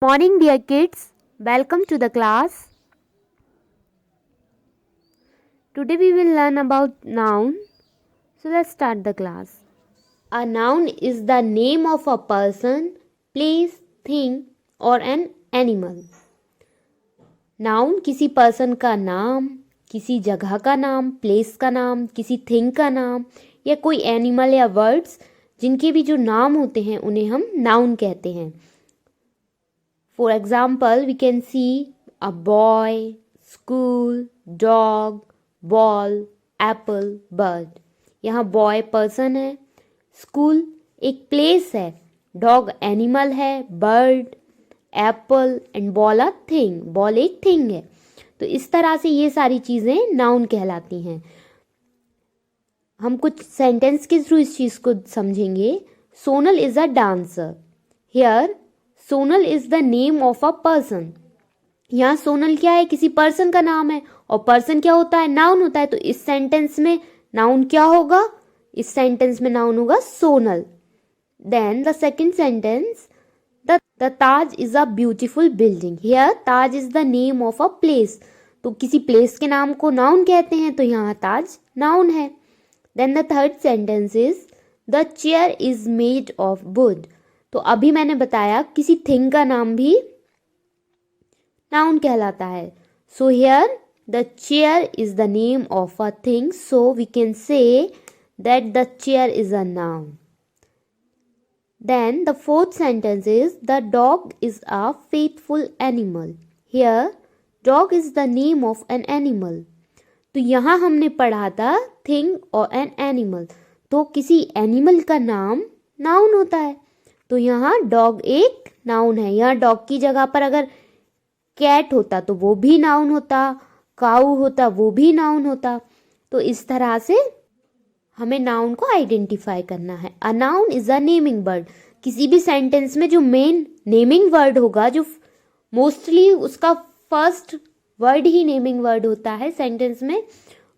Morning, dear kids. Welcome to the class. Today we will learn about noun. So let's start the class. A noun is the name of a person, place, thing or an animal. Noun किसी person का नाम, किसी जगह का नाम, place का नाम, किसी थिंग का नाम या कोई एनिमल या वर्ड्स जिनके भी जो नाम होते हैं उन्हें हम नाउन कहते हैं. For example, we can see a boy, school, dog, ball, apple, bird. यहाँ boy person है, school एक place है, dog animal है, bird, apple and ball a thing. ball एक thing है. तो इस तरह से ये सारी चीज़ें noun कहलाती हैं. हम कुछ सेंटेंस के थ्रू इस चीज़ को समझेंगे. Sonal is a dancer. Here Sonal is the name of a person. यहाँ सोनल क्या है? किसी पर्सन का नाम है. और पर्सन क्या होता है? नाउन होता है. तो इस सेंटेंस में नाउन क्या होगा? इस सेंटेंस में नाउन होगा Sonal. Then the second sentence, the Taj is a beautiful building. Here Taj is the name of a place. तो किसी प्लेस के नाम को नाउन कहते हैं, तो यहाँ ताज नाउन है. Then the third sentence is the chair is made of wood. तो अभी मैंने बताया किसी थिंग का नाम भी नाउन कहलाता है. So here the chair is the name of a thing, so we can say that the chair is a noun. Then the fourth sentence is the dog is a faithful animal. Here dog is the name of an animal. तो यहाँ हमने पढ़ा था thing और N animal. तो किसी animal का नाम नाउन होता है. तो यहाँ डॉग एक नाउन है. यहाँ डॉग की जगह पर अगर कैट होता तो वो भी नाउन होता, काऊ होता वो भी नाउन होता. तो इस तरह से हमें नाउन को आइडेंटिफाई करना है. A noun is a naming word. किसी भी सेंटेंस में जो मेन नेमिंग वर्ड होगा, जो मोस्टली उसका फर्स्ट वर्ड ही नेमिंग वर्ड होता है सेंटेंस में,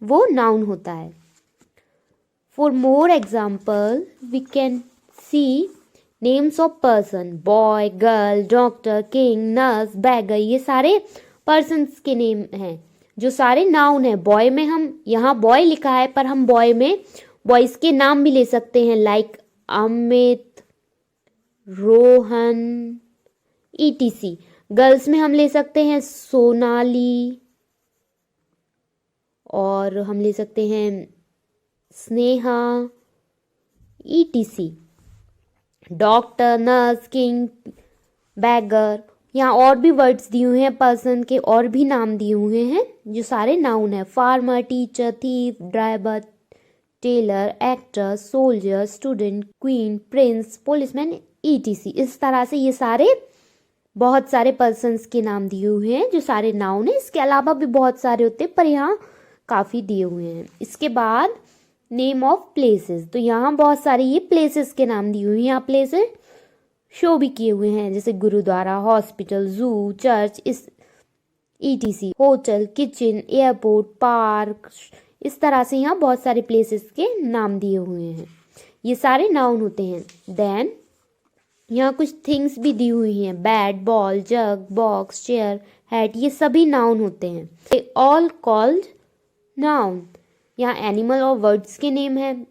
वो नाउन होता है. For more example we can see names of person, boy, girl, doctor, king, nurse, beggar. ये सारे पर्सन्स के नेम हैं जो सारे नाउन है. बॉय में हम यहाँ बॉय लिखा है, पर हम बॉय में बॉयज के नाम भी ले सकते हैं, like Amit, Rohan, etc. Girls में हम ले सकते हैं सोनाली, और हम ले सकते हैं Sneha, ETC. Doctor, nurse, king, beggar. यहाँ और भी वर्ड्स दिए हुए हैं, पर्सन के और भी नाम दिए हुए हैं जो सारे नाउन है. Farmer, teacher, thief, driver, tailor, actor, soldier, student, queen, prince, policeman, ETC. इस तरह से ये सारे बहुत सारे पर्सन्स के नाम दिए हुए हैं जो सारे नाउन है. इसके अलावा भी बहुत सारे होते हैं, पर यहाँ काफ़ी दिए हुए हैं. इसके बाद नेम ऑफ प्लेसेस. तो यहाँ बहुत सारे ये प्लेसेस के नाम दिए हुए हैं. यहाँ प्लेसेस शो भी किए हुए हैं, जैसे गुरुद्वारा, हॉस्पिटल, जू, चर्च, इस etc, hotel, kitchen, airport, park. इस तरह से यहाँ बहुत सारे प्लेसेस के नाम दिए हुए हैं. ये सारे नाउन होते हैं. देन यहाँ कुछ थिंग्स भी दी हुई हैं, bat, ball, jug, box, chair, hat. ये सभी नाउन होते हैं. They all called noun. यहाँ एनिमल और वर्ड्स के नेम हैं,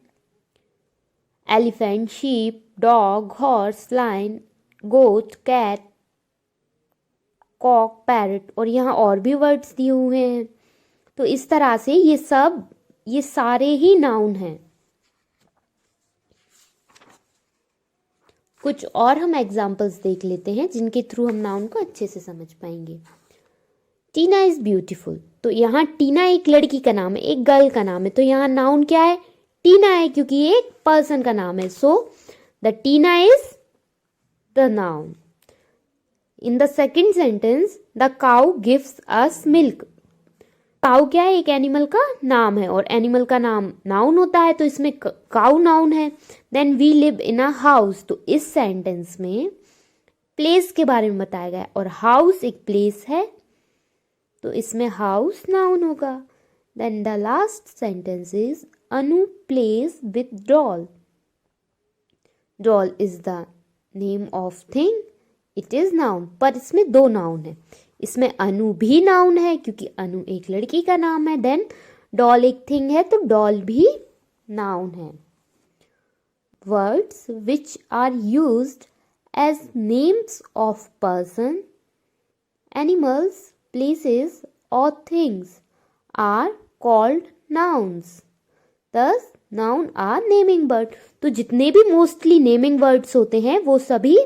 elephant, sheep, dog, horse, lion, goat, cat, cock, parrot. और यहाँ और भी वर्ड्स दिए हुए हैं. तो इस तरह से ये सारे ही नाउन हैं. कुछ और हम एग्जाम्पल्स देख लेते हैं जिनके थ्रू हम नाउन को अच्छे से समझ पाएंगे. टीना इज ब्यूटीफुल. तो यहाँ टीना एक लड़की का नाम है, एक गर्ल का नाम है. तो यहाँ नाउन क्या है? टीना है, क्योंकि ये एक पर्सन का नाम है. So the Tina is the noun. In the second sentence, the cow gives us milk. Cow क्या है? एक एनिमल का नाम है, और एनिमल का नाम नाउन होता है, तो इसमें काउ नाउन है. Then we live in a house. तो इस सेंटेंस में प्लेस के बारे में बताया गया है, और हाउस एक प्लेस है, तो इसमें हाउस नाउन होगा. Then the last sentence is Anu plays with doll. Doll is the name of thing it is noun, पर इसमें दो नाउन है। इसमें अनु भी नाउन है क्योंकि अनु एक लड़की का नाम है। देन डॉल एक थिंग है तो डॉल भी नाउन है। Words which are used as names of person, animals, places और things are called nouns. Thus noun are naming word. तो जितने भी मोस्टली नेमिंग वर्ड्स होते हैं वो सभी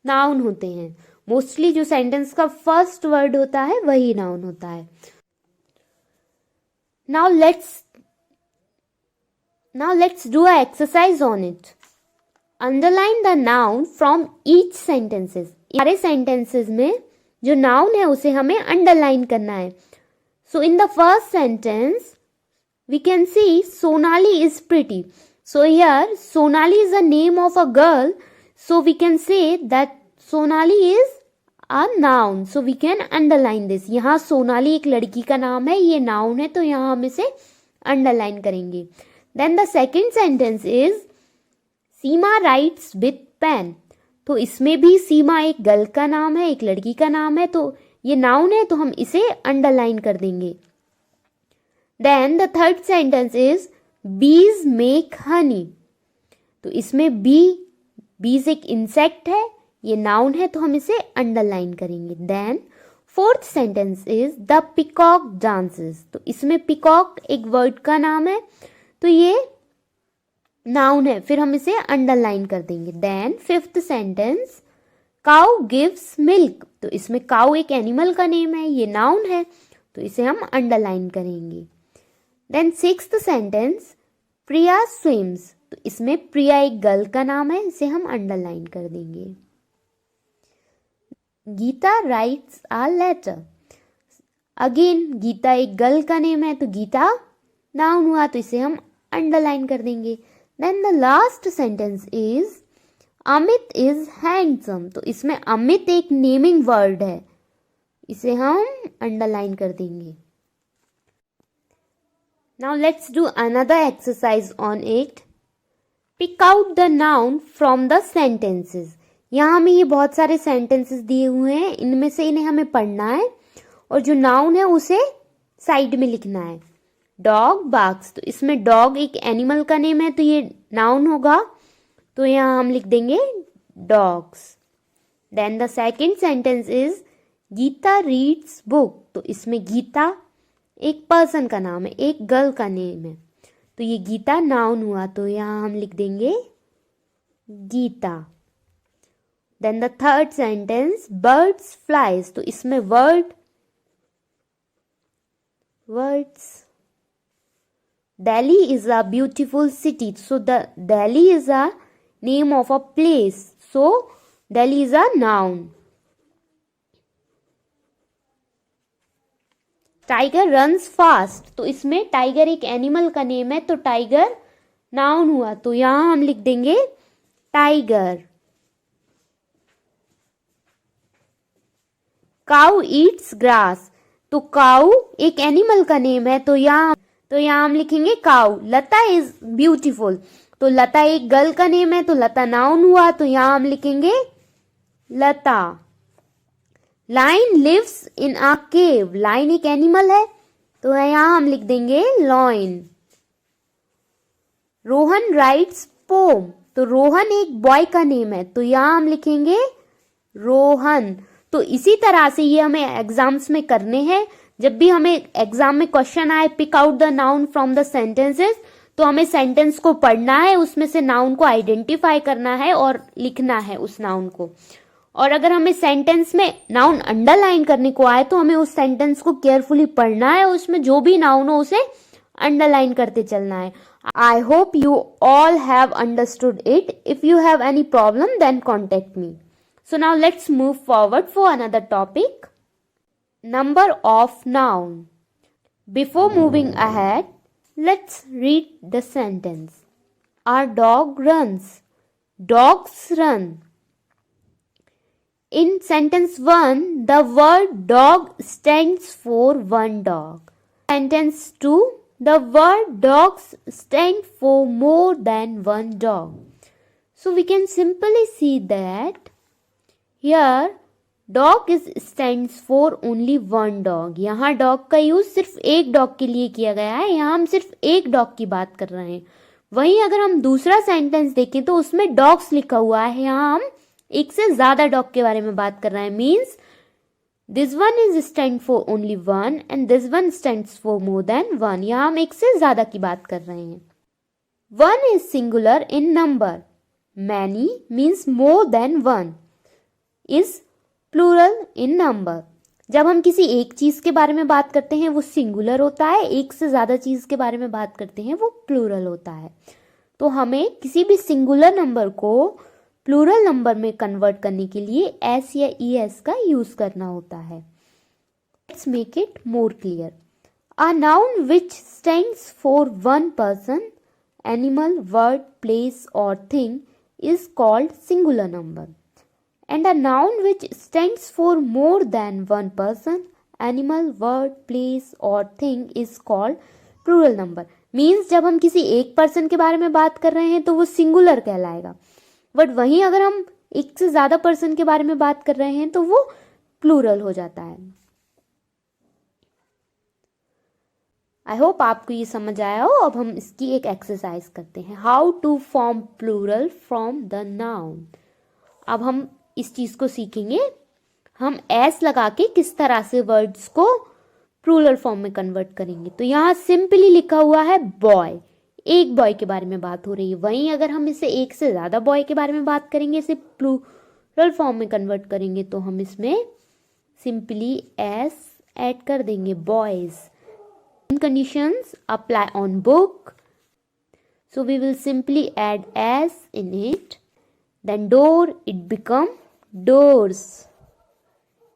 नाउन होते हैं। मोस्टली जो सेंटेंस का फर्स्ट वर्ड होता है वही नाउन होता है। Now let's do an exercise on it. Underline the noun from each sentences. सारे sentences में जो noun है उसे हमें underline करना है. So in the first sentence we can see Sonali is pretty. So here Sonali is the name of a girl. So we can say that Sonali is a noun. So we can underline this. यहाँ सोनाली एक लड़की का नाम है, ये noun है, तो यहाँ हम इसे underline करेंगे. Then the second sentence is Seema writes with pen. तो इसमें भी सीमा एक गर्ल का नाम है, एक लड़की का नाम है, तो ये noun है तो हम इसे underline कर देंगे. Then the third sentence is bees make honey. तो इसमें bees एक insect है, ये नाउन है तो हम इसे अंडरलाइन करेंगे. Then fourth sentence is the peacock dances. तो इसमें पिकॉक एक वर्ड का नाम है तो ये नाउन है, फिर हम इसे अंडरलाइन कर देंगे. Then fifth sentence cow gives milk. तो इसमें काउ एक एनिमल का नेम है, ये नाउन है तो इसे हम अंडरलाइन करेंगे. देन सिक्स्थ सेंटेंस प्रिया स्विम्स. तो इसमें प्रिया एक गर्ल का नाम है, इसे हम अंडरलाइन कर देंगे. Geeta writes a letter. Again Geeta एक गर्ल का नेम है तो गीता नाउन हुआ तो इसे हम अंडरलाइन कर देंगे. Then the last sentence is Amit is handsome. तो इसमें अमित एक नेमिंग वर्ड है, इसे हम अंडरलाइन कर देंगे. Now let's do another exercise on it. Pick out the noun from the sentences. यहाँ हमें ये बहुत सारे सेंटेंसेस दिए हुए हैं, इनमें से इन्हें हमें पढ़ना है और जो नाउन है उसे साइड में लिखना है. Dog barks. तो इसमें डॉग एक एनिमल का नेम है तो ये नाउन होगा, तो यहाँ हम लिख देंगे dogs. Then the second sentence is Geeta reads book. तो इसमें गीता एक पर्सन का नाम है, एक गर्ल का नेम है, तो ये गीता नाउन हुआ तो यहाँ हम लिख देंगे Gita. Then the third sentence birds flies. तो इसमें words. Delhi is a beautiful city. So the Delhi is a name of a place. So Delhi is a noun. Tiger runs fast. तो इसमें टाइगर एक एनिमल का name है तो tiger noun हुआ तो यहाँ हम लिख देंगे टाइगर. Cow Yeats grass. तो काउ एक एनिमल का नेम है तो यहाँ हम लिखेंगे काउ. Lata is beautiful. तो लता एक गर्ल का नेम है तो लता नाउन हुआ तो यहाँ हम लिखेंगे Lata. Lion lives in a cave. Lion एक एनिमल है तो यहाँ हम लिख देंगे लॉइन. Rohan rights pome. तो रोहन एक बॉय का नेम है तो यहाँ हम लिखेंगे रोहन. तो इसी तरह से ये हमें एग्जाम्स में करने हैं. जब भी हमें एग्जाम में क्वेश्चन आए pick out the noun from the sentences, तो हमें सेंटेंस को पढ़ना है, उसमें से नाउन को आइडेंटिफाई करना है और लिखना है उस नाउन को. और अगर हमें सेंटेंस में नाउन अंडरलाइन करने को आए तो हमें उस सेंटेंस को केयरफुली पढ़ना है, उसमें जो भी नाउन हो उसे अंडरलाइन करते चलना है. I hope you all have understood it. If you have any problem then contact me. So now let's move forward for another topic. Number of noun. Before moving ahead, let's read the sentence. Our dog runs. Dogs run. In sentence 1, the word dog stands for one dog. Sentence 2, the word dogs stand for more than one dog. So we can simply see that Here dog is stands for only one dog. यहाँ dog का use सिर्फ एक dog के लिए किया गया है. यहाँ हम सिर्फ एक डॉग की बात कर रहे हैं. वहीं अगर हम दूसरा सेंटेंस देखें तो उसमें डॉग्स लिखा हुआ है. यहाँ हम एक से ज्यादा डॉग के बारे में बात कर रहे हैं. Means this one is stand for only one and this one stands for more than one. यहाँ हम एक से ज्यादा की बात कर रहे हैं. One is singular in number. Many means more than one is plural in number. जब हम किसी एक चीज के बारे में बात करते हैं वो सिंगुलर होता है. एक से ज्यादा चीज के बारे में बात करते हैं वो प्लूरल होता है. तो हमें किसी भी सिंगुलर नंबर को प्लूरल नंबर में कन्वर्ट करने के लिए एस या ई एस का यूज करना होता है. Let's make it more clear. A noun which stands for one person, animal, word, place और thing is called singular number. And a noun which stands for more than one person, animal, word, place or thing is called plural number. Means जब हम किसी एक person के बारे में बात कर रहे हैं तो वो सिंगुलर कहलाएगा. बट वहीं अगर हम एक से ज्यादा पर्सन के बारे में बात कर रहे हैं तो वो प्लूरल हो जाता है. आई होप आपको ये समझ आया हो. अब हम इसकी एक एक्सरसाइज करते हैं. How to form plural from the noun. अब हम इस चीज को सीखेंगे. हम एस लगा के किस तरह से वर्ड्स को प्लूरल फॉर्म में कन्वर्ट करेंगे. तो यहाँ सिंपली लिखा हुआ है बॉय. एक बॉय के बारे में बात हो रही है. वहीं अगर हम इसे एक से ज्यादा बॉय के बारे में बात करेंगे, इसे प्लूरल फॉर्म में कन्वर्ट करेंगे, तो हम इसमें सिंपली एस ऐड कर देंगे. Boys. In conditions apply on book, so we will simply add S in it. Then door, it become doors.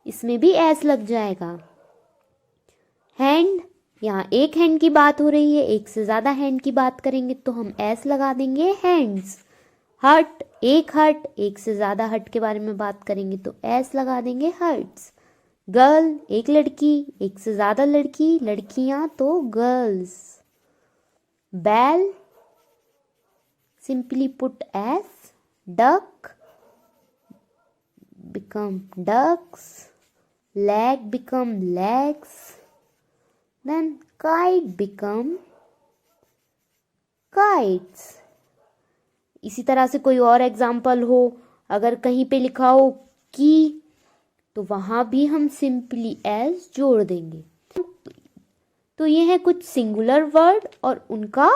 इसमें भी एस लग जाएगा. हैंड, यहाँ एक हैंड की बात हो रही है. एक से ज्यादा हैंड की बात करेंगे तो हम एस लगा देंगे. हैंड्स. हट, एक हट. एक से ज्यादा हट के बारे में बात करेंगे तो एस लगा देंगे. हट्स. गर्ल, एक लड़की. एक से ज्यादा लड़की, लड़कियां तो गर्ल्स. बैल, simply put S. Duck become ducks. Leg become legs. Then kite become kites. इसी तरह से कोई और एग्जाम्पल हो, अगर कहीं पे लिखा हो की, तो वहां भी हम सिंपली एस जोड़ देंगे. तो ये है कुछ सिंगुलर वर्ड और उनका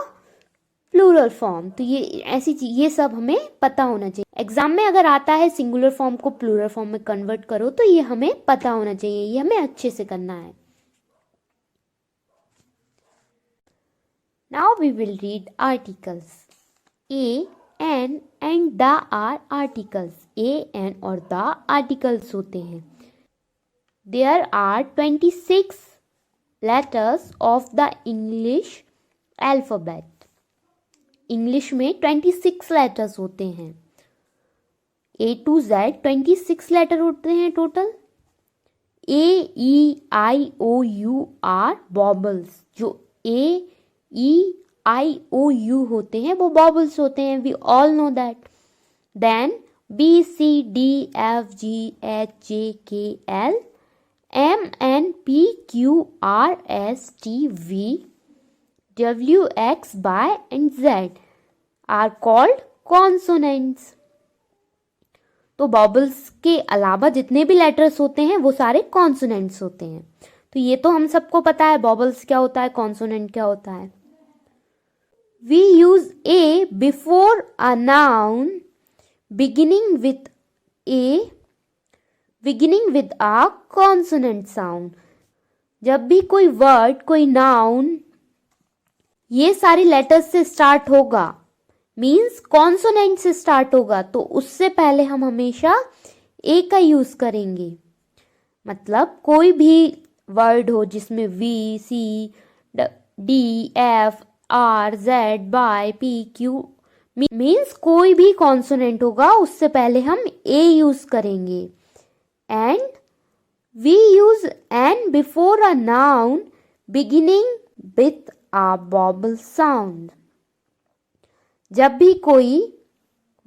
प्लूरल फॉर्म. तो ये ऐसी चीज, ये सब हमें पता होना चाहिए. एग्जाम में अगर आता है सिंगुलर फॉर्म को प्लूरल फॉर्म में कन्वर्ट करो, तो ये हमें पता होना चाहिए. ये हमें अच्छे से करना है. Now we will read articles. A, an and the are articles. A, an और द आर्टिकल्स होते हैं. There are 26 letters of the English alphabet. English में 26 लेटर्स होते हैं. A to Z 26 लेटर होते हैं total. A, E, I, O, U are vowels. जो A, E, I, O, U होते हैं वो वॉबल्स होते हैं. We all know that. Then B, C, D, F, G, H, J, K, L, M, N, P, Q, R, S, T, V, W, X, Y and Z are called consonants. तो वॉबल्स के अलावा जितने भी letters होते हैं वो सारे consonants होते हैं. तो ये तो हम सबको पता है वॉबल्स क्या होता है, कॉन्सोनेंट क्या होता है. We use a before a noun beginning with a consonant sound. जब भी कोई वर्ड, कोई नाउन ये सारी लेटर्स से स्टार्ट होगा, मीन्स कॉन्सोनेंट से स्टार्ट होगा, तो उससे पहले हम हमेशा ए का यूज करेंगे. मतलब कोई भी वर्ड हो जिसमें V, C, D, F, R, Z, Y, P, Q, means कोई भी कॉन्सोनेंट होगा उससे पहले हम ए यूज करेंगे. And we use an before a noun beginning with a vowel sound. जब भी कोई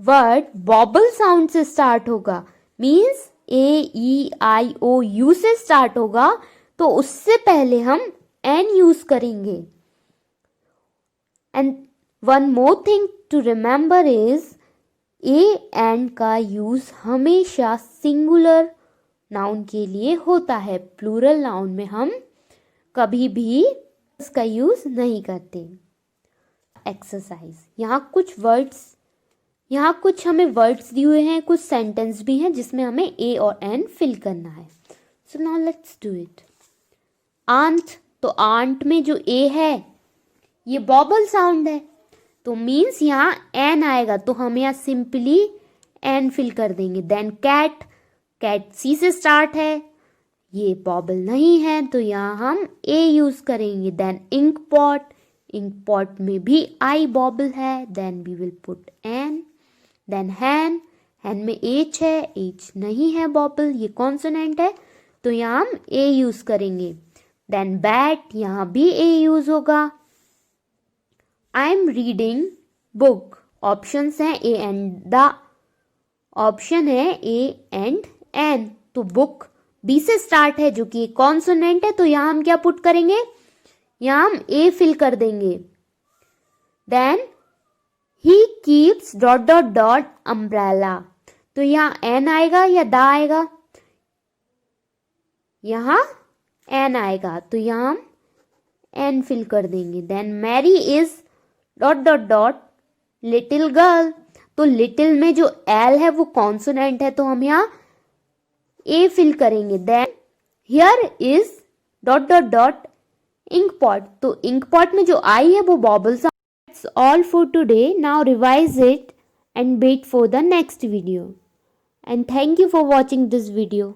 वर्ड वॉबल साउंड से स्टार्ट होगा, मीन्स AEIOU से स्टार्ट होगा तो उससे पहले हम N यूज करेंगे. And one more thing to remember is an का यूज हमेशा सिंगुलर नाउन के लिए होता है. प्लूरल नाउन में हम कभी भी इसका यूज नहीं करते. एक्सरसाइज. यहाँ कुछ हमें वर्ड्स दिए हुए हैं, कुछ सेंटेंस भी हैं जिसमें हमें ए और एन फिल करना है. So now let's do it. Aunt, तो आंट में जो ए है ये बॉबल साउंड है, तो मीन्स यहाँ एन आएगा, तो हम यहाँ सिंपली एन फिल कर देंगे. देन कैट, कैट सी से स्टार्ट है, ये बॉबल नहीं है तो यहाँ हम ए यूज करेंगे. Then ink pot, ink pot में भी आई बॉबल है, then we will put an. Then hen, hen में एच है, एच नहीं है बॉबल, ये कॉन्सोनेंट है तो यहाँ हम ए यूज करेंगे. देन बैट, यहाँ भी ए यूज होगा. I am reading book, options हैं ए एंड द, ऑप्शन है ए एंड एन, तो बुक बी से स्टार्ट है जो कि एक कॉन्सोनेंट है तो यहाँ हम क्या पुट करेंगे, यहाँ हम ए फिल कर देंगे. Then he keeps dot dot dot umbrella, तो यहाँ एन आएगा या द आएगा, यहाँ एन आएगा तो यहाँ हम एन फिल कर देंगे. Then Mary is dot dot dot little girl, तो लिटिल में जो एल है वो कॉन्सोनेंट है तो हम यहाँ ए फिल करेंगे. Then here is dot dot dot ink pot, तो इंक पॉट में जो आई है वो vowel sound. That's all for today. Now revise it and wait for the next video. And thank you for watching this video.